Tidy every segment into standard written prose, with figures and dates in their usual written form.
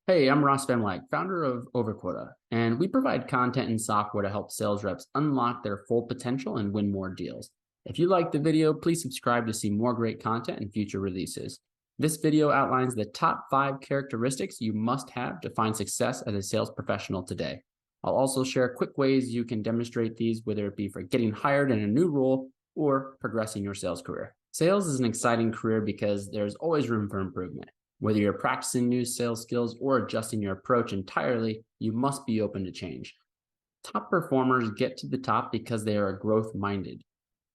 Hey, I'm Ross Van Wyk, founder of Overquota, and we provide content and software to help sales reps unlock their full potential and win more deals. If you like the video, please subscribe to see more great content and future releases. This video outlines the top 5 characteristics you must have to find success as a sales professional today. I'll also share quick ways you can demonstrate these, whether it be for getting hired in a new role or progressing your sales career. Sales is an exciting career because there's always room for improvement. Whether you're practicing new sales skills or adjusting your approach entirely, you must be open to change. Top performers get to the top because they are growth-minded,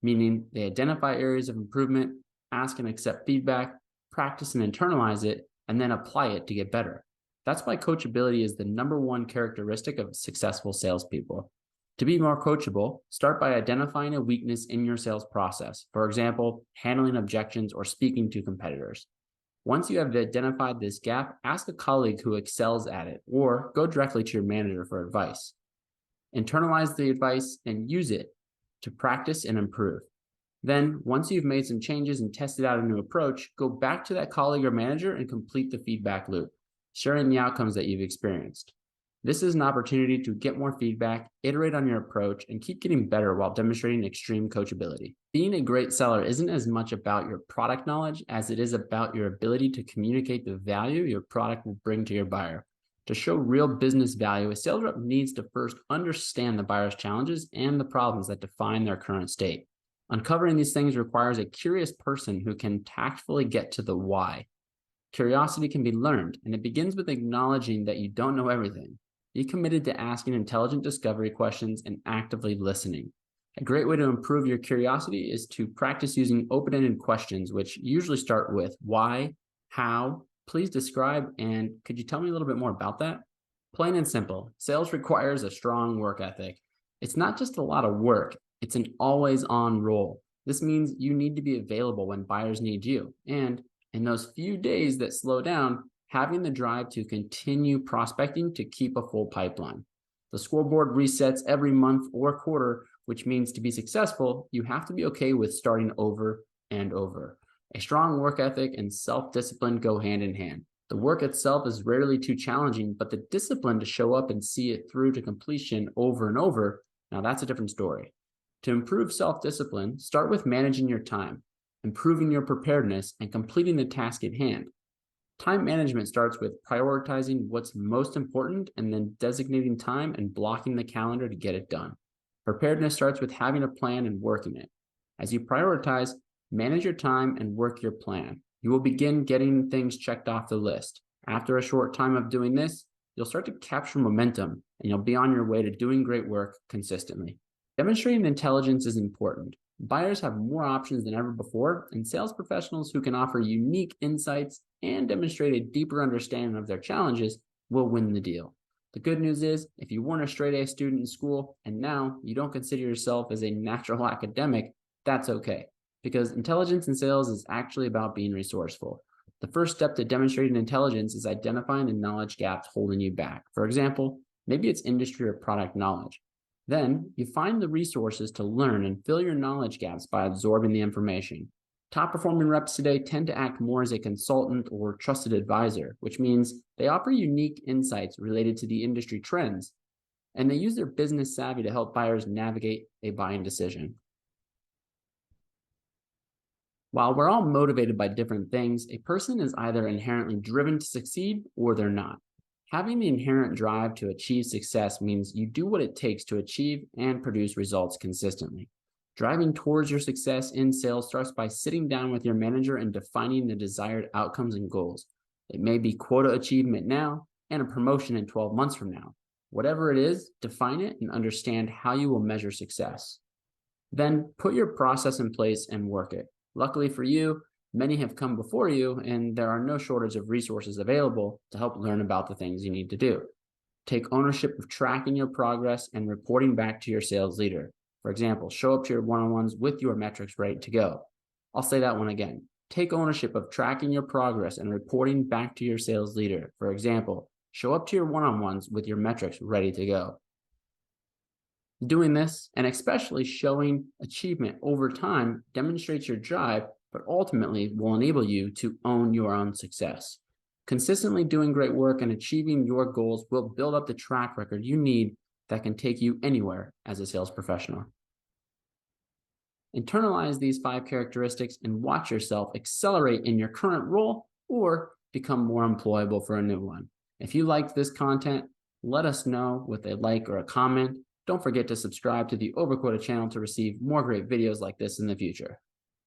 meaning they identify areas of improvement, ask and accept feedback, practice and internalize it, and then apply it to get better. That's why coachability is the #1 characteristic of successful salespeople. To be more coachable, start by identifying a weakness in your sales process. For example, handling objections or speaking to competitors. Once you have identified this gap, ask a colleague who excels at it, or go directly to your manager for advice. Internalize the advice and use it to practice and improve. Then, once you've made some changes and tested out a new approach, go back to that colleague or manager and complete the feedback loop, sharing the outcomes that you've experienced. This is an opportunity to get more feedback, iterate on your approach, and keep getting better while demonstrating extreme coachability. Being a great seller isn't as much about your product knowledge as it is about your ability to communicate the value your product will bring to your buyer. To show real business value, a sales rep needs to first understand the buyer's challenges and the problems that define their current state. Uncovering these things requires a curious person who can tactfully get to the why. Curiosity can be learned, and it begins with acknowledging that you don't know everything. Be committed to asking intelligent discovery questions and actively listening. A great way to improve your curiosity is to practice using open-ended questions, which usually start with why, how, please describe, and could you tell me a little bit more about that? Plain and simple, sales requires a strong work ethic. It's not just a lot of work, it's an always-on role. This means you need to be available when buyers need you. And in those few days that slow down, having the drive to continue prospecting to keep a full pipeline. The scoreboard resets every month or quarter, which means to be successful, you have to be okay with starting over and over. A strong work ethic and self-discipline go hand in hand. The work itself is rarely too challenging, but the discipline to show up and see it through to completion over and over, now that's a different story. To improve self-discipline, start with managing your time, improving your preparedness, and completing the task at hand. Time management starts with prioritizing what's most important and then designating time and blocking the calendar to get it done. Preparedness starts with having a plan and working it. As you prioritize, manage your time and work your plan. You will begin getting things checked off the list. After a short time of doing this, you'll start to capture momentum and you'll be on your way to doing great work consistently. Demonstrating intelligence is important. Buyers have more options than ever before, and sales professionals who can offer unique insights and demonstrate a deeper understanding of their challenges will win the deal. The good news is, if you weren't a straight-A student in school and now you don't consider yourself as a natural academic, that's okay, because intelligence in sales is actually about being resourceful. The first step to demonstrating intelligence is identifying the knowledge gaps holding you back. For example, maybe it's industry or product knowledge. Then you find the resources to learn and fill your knowledge gaps by absorbing the information. Top performing reps today tend to act more as a consultant or trusted advisor, which means they offer unique insights related to the industry trends, and they use their business savvy to help buyers navigate a buying decision. While we're all motivated by different things, a person is either inherently driven to succeed or they're not. Having the inherent drive to achieve success means you do what it takes to achieve and produce results consistently. Driving towards your success in sales starts by sitting down with your manager and defining the desired outcomes and goals. It may be quota achievement now and a promotion in 12 months from now. Whatever it is, define it and understand how you will measure success. Then put your process in place and work it. Luckily for you, many have come before you, and there are no shortage of resources available to help learn about the things you need to do. Take ownership of tracking your progress and reporting back to your sales leader. For example, show up to your one-on-ones with your metrics ready to go. I'll say that one again. Take ownership of tracking your progress and reporting back to your sales leader. For example, show up to your one-on-ones with your metrics ready to go. Doing this, and especially showing achievement over time, demonstrates your drive, but ultimately will enable you to own your own success. Consistently doing great work and achieving your goals will build up the track record you need that can take you anywhere as a sales professional. Internalize these 5 characteristics and watch yourself accelerate in your current role or become more employable for a new one. If you liked this content, let us know with a like or a comment. Don't forget to subscribe to the Overquota channel to receive more great videos like this in the future.